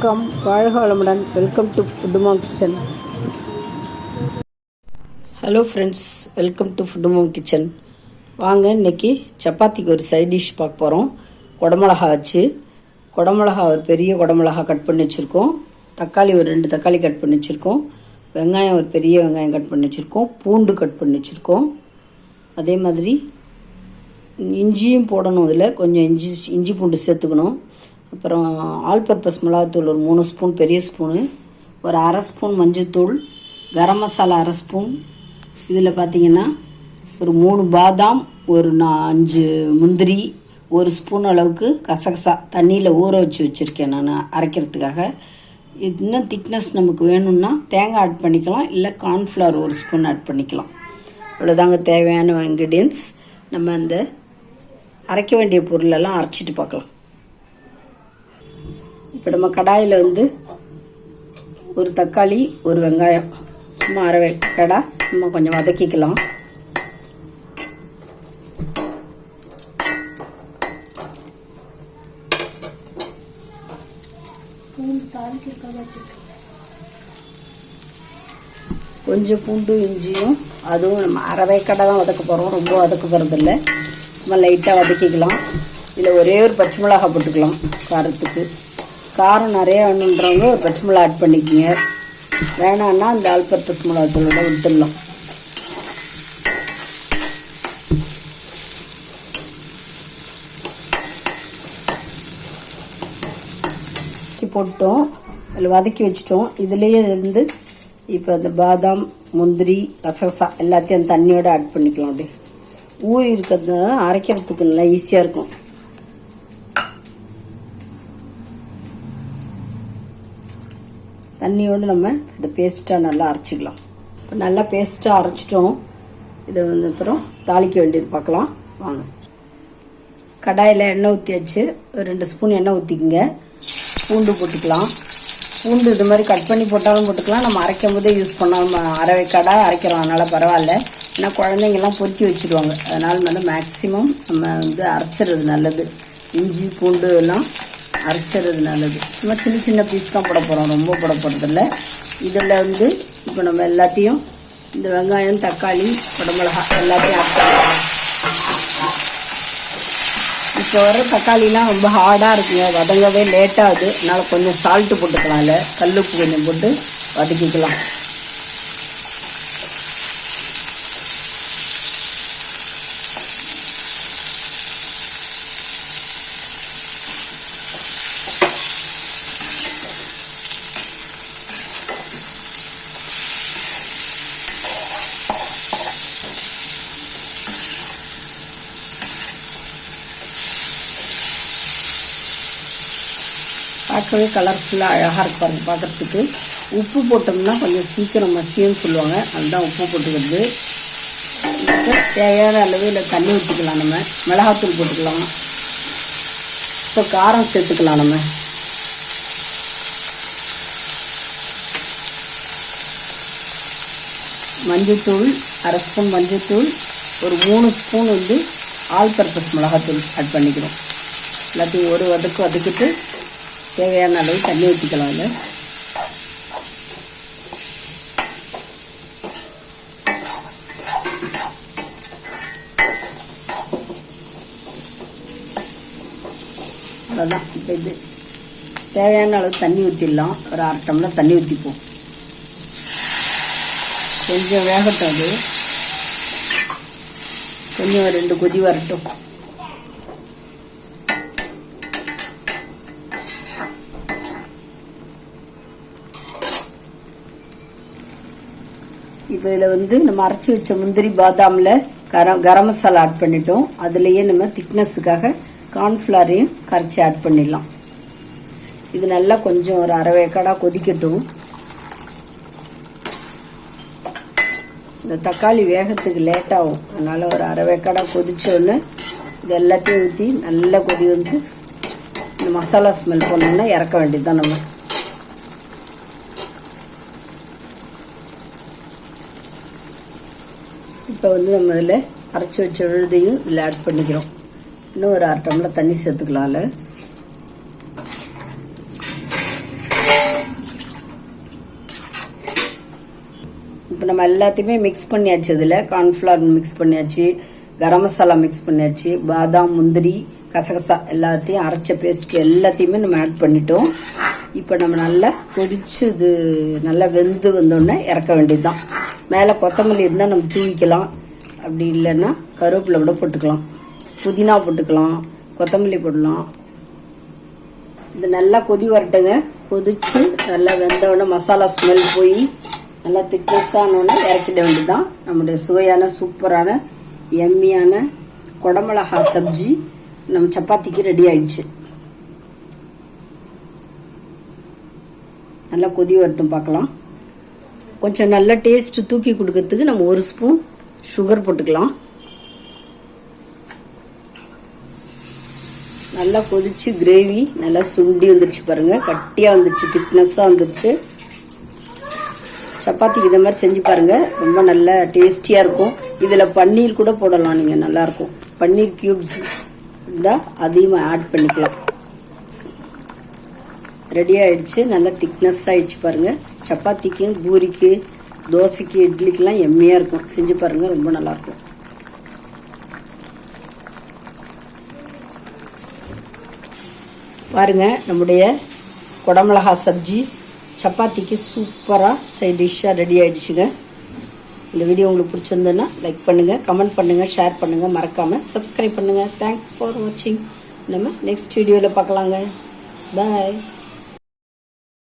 வணக்கம், வாழ்க வளமுடன். வெல்கம் டு ஃபுட்டுமாம் kitchen. Hello friends, welcome to ஃபுட்டுமாம் கிச்சன். வாங்க, இன்றைக்கி சப்பாத்திக்கு ஒரு சைட் டிஷ் பார்க்க போகிறோம். குடமிளகா வச்சு, குடமிளகா ஒரு பெரிய குடமிளகா கட் பண்ணி வச்சுருக்கோம். தக்காளி ஒரு 2 தக்காளி கட் பண்ணி வச்சுருக்கோம். வெங்காயம் ஒரு பெரிய வெங்காயம் கட் பண்ணி வச்சுருக்கோம். பூண்டு கட் பண்ணி வச்சுருக்கோம். அதே மாதிரி இஞ்சியும் போடணும். இதில் கொஞ்சம் இஞ்சி பூண்டு சேர்த்துக்கணும். அப்புறம் ஆல் பர்பஸ் மிளகாத்தூள் ஒரு 3 ஸ்பூன், பெரிய ஸ்பூனு, ஒரு அரை ஸ்பூன் மஞ்சள்தூள், கரம் மசாலா அரை ஸ்பூன். இதில் பார்த்திங்கன்னா ஒரு 3 பாதாம், ஒரு 5 முந்திரி, 1 ஸ்பூன் அளவுக்கு கசகசா தண்ணியில் ஊற வச்சு வச்சுருக்கேன் நான் அரைக்கிறதுக்காக. இன்னும் திக்னஸ் நமக்கு வேணும்னா தேங்காய் ஆட் பண்ணிக்கலாம், இல்லை கார்ன்ஃப்ளவர் 1 ஸ்பூன் ஆட் பண்ணிக்கலாம். அவ்வளோதாங்க தேவையான இன்க்ரீடியன்ட்ஸ். நம்ம அந்த அரைக்க வேண்டிய பொருளெல்லாம் அரைச்சிட்டு பார்க்கலாம். இப்போ நம்ம கடாயில் ஒரு தக்காளி, ஒரு வெங்காயம், சும்மா அரை கடா சும்மா கொஞ்சம் வதக்கிக்கலாம். கொஞ்சம் பூண்டு இஞ்சியும், அதுவும் நம்ம அரை கடை தான் வதக்க போகிறோம், ரொம்ப வதக்க போகிறது இல்லை, சும்மா லைட்டாக வதக்கிக்கலாம். இதில் ஒரே ஒரு பச்சை மிளகா போட்டுக்கலாம். காரத்துக்கு காரம் நிறையா வேணுன்றவங்க ஒரு பச்சை மிளகா ஆட் பண்ணிக்கோங்க. வேணான்னா அந்த ஆல் பர்பஸ் மிளகாத்தூளோட விட்டுடலாம். போட்டோம், அதில் வதக்கி வச்சிட்டோம். இதுலேயே இப்போ அந்த பாதாம், முந்திரி, கசகசா எல்லாத்தையும் தண்ணியோடு ஆட் பண்ணிக்கலாம். அப்படியே ஊறி இருக்கிறது அரைக்கிறதுக்கு நல்லா ஈஸியாக இருக்கும். தண்ணியோடு நம்ம இந்த பேஸ்ட்டாக நல்லா அரைச்சிக்கலாம். இப்போ நல்லா பேஸ்ட்டாக அரைச்சிட்டோம். இதை அப்புறம் தாளிக்க வேண்டியது பார்க்கலாம் வாங்க. கடாயில் எண்ணெய் ஊற்றியாச்சு. ஒரு 2 ஸ்பூன் எண்ணெய் ஊற்றிக்குங்க. பூண்டு போட்டுக்கலாம். பூண்டு இது மாதிரி கட் பண்ணி போட்டாலும் போட்டுக்கலாம், நம்ம அரைக்கும் போதே யூஸ் பண்ணால் அரை கடை அரைக்கிறோம், அதனால் பரவாயில்ல. ஏன்னா குழந்தைங்கள்லாம் பொறுக்கி வச்சுருவாங்க, அதனால் வந்து மேக்ஸிமம் நம்ம அரைச்சிடுறது நல்லது. இஞ்சி பூண்டு எல்லாம் அரைச்சிடுறது நல்லது. சும்மா சின்ன சின்ன பீஸ் தான் போட போகிறோம், ரொம்ப போட போகிறதில்ல. இதில் இப்போ நம்ம எல்லாத்தையும் இந்த வெங்காயம், தக்காளி, குடமிளகா எல்லாத்தையும் ஆட் பண்ணலாம். இப்போ வர தக்காளிலாம் ரொம்ப ஹார்டாக இருக்குங்க, வதங்கவே லேட்டாகுது. அதனால் கொஞ்சம் சால்ட்டு போட்டுக்கலாம். இல்லை கல்லுப்பு கொஞ்சம் போட்டு வதக்கிக்கலாம். பார்க்கவே கலர்ஃபுல்லாக அழகாக இருப்பாங்க பார்க்குறதுக்கு. உப்பு போட்டோம்னா கொஞ்சம் சீக்கிரம் மசியன்னு சொல்லுவாங்க, அதுதான் உப்பு போட்டுக்கிறது. தேவையான அளவு இல்லை தண்ணி ஊற்றிக்கலாம். நம்ம மிளகாத்தூள் போட்டுக்கலாம். இப்போ காரம் சேர்த்துக்கலாம். நம்ம மஞ்சள்தூள் அரை ஸ்பூன், மஞ்சள்தூள் ஒரு 3 ஸ்பூன் ஆல் பர்பஸ் மிளகாத்தூள் ஆட் பண்ணிக்கிறோம். எல்லாத்தையும் ஒரு வதக்கிட்டு தேவையான அளவு தண்ணி ஊற்றிக்கலாம். அதில் அவ்வளோதான். இப்போ இது தேவையான அளவு தண்ணி ஊற்றிடலாம். ஒரு 1/2 டம்ளர் தண்ணி ஊற்றிப்போம். கொஞ்சம் வேகட்டும். அது கொஞ்சம் 2 கொதி வரட்டும். இப்போ இதில் நம்ம அரைச்சி வச்ச முந்திரி, பாதாமில் கரம் மசாலா ஆட் பண்ணிட்டோம். அதுலேயே நம்ம திக்னஸுக்காக கார்ன்ஃப்ளவரையும் கரைச்சி ஆட் பண்ணிடலாம். இது நல்லா கொஞ்சம் ஒரு அரை வேக்காடாக கொதிக்கட்டும். இந்த தக்காளி வேகத்துக்கு லேட்டாகும், அதனால் ஒரு அரை வேக்காடாக கொதிச்சோன்னு இது எல்லாத்தையும் ஊற்றி நல்லா கொதி இந்த மசாலா ஸ்மெல் பண்ணோன்னா இறக்க வேண்டியது தான். நம்ம இப்போ நம்ம இதில் அரைச்சி வச்ச விழுதையும் இதில் ஆட் பண்ணிக்கிறோம். இன்னும் ஒரு 1/2 டம்ளர் தண்ணி சேர்த்துக்கலாம். இப்போ நம்ம எல்லாத்தையுமே மிக்ஸ் பண்ணியாச்சு. இதில் கார்ன்ஃப்ளவர் மிக்ஸ் பண்ணியாச்சு, கரம் மசாலா மிக்ஸ் பண்ணியாச்சு, பாதாம் முந்திரி கசகசா எல்லாத்தையும் அரைச்ச பேஸ்ட் எல்லாத்தையுமே நம்ம ஆட் பண்ணிட்டோம். இப்போ நம்ம நல்லா கொதிச்சு இது நல்லா வெந்து வந்தோடனே இறக்க வேண்டியது தான். மேலே கொத்தமல்லி இருந்தால் நம்ம தூவிக்கலாம், அப்படி இல்லைன்னா கருவேப்பிலை கூட போட்டுக்கலாம், புதினா போட்டுக்கலாம், கொத்தமல்லி போடலாம். இது நல்லா கொதி வரட்டுங்க. கொதிச்சு நல்லா வெந்தவுடனே மசாலா ஸ்மெல் போய் நல்லா திக்னஸானோடனே இறக்கிட வேண்டியதுதான். நம்முடைய சுவையான சூப்பரான எம்மியான குடமிளகா சப்ஜி நம்ம சப்பாத்திக்கு ரெடி ஆயிடுச்சு. நல்லா கொதி வரட்டும் பார்க்கலாம். கொஞ்சம் நல்ல டேஸ்ட் தூக்கி கொடுக்கறதுக்கு நம்ம 1 ஸ்பூன் சுகர் போட்டுக்கலாம். நல்லா கொதிச்சு கிரேவி நல்லா சுண்டி வந்துருச்சு பாருங்க, கட்டியாக வந்துருச்சு, திக்னஸாக வந்துருச்சு. சப்பாத்திக்கு இதை மாதிரி செஞ்சு பாருங்க, ரொம்ப நல்ல டேஸ்டியாக இருக்கும். இதில் பன்னீர் கூட போடலாம், நீங்கள் நல்லாயிருக்கும். பன்னீர் கியூப்ஸ் இருந்தால் அதிகமாக ஆட் பண்ணிக்கலாம். ரெடி ஆகிடுச்சு, நல்லா திக்னஸ் ஆகிடுச்சு பாருங்கள். சப்பாத்திக்கு, பூரிக்கு, தோசைக்கு, இட்லிக்கெலாம் எம்மையாக இருக்கும். செஞ்சு பாருங்கள், ரொம்ப நல்லாயிருக்கும். பாருங்க, நம்முடைய குடமிளகா சப்ஜி சப்பாத்திக்கு சூப்பராக சைட் டிஷ்ஷாக ரெடி ஆகிடுச்சுங்க. இந்த வீடியோ உங்களுக்கு பிடிச்சிருந்ததுன்னா லைக் பண்ணுங்கள், கமெண்ட் பண்ணுங்கள், ஷேர் பண்ணுங்கள், மறக்காமல் சப்ஸ்கிரைப் பண்ணுங்கள். தேங்க்ஸ் ஃபார் வாட்சிங். நம்ம நெக்ஸ்ட் வீடியோவில் பார்க்கலாங்க. பாய்.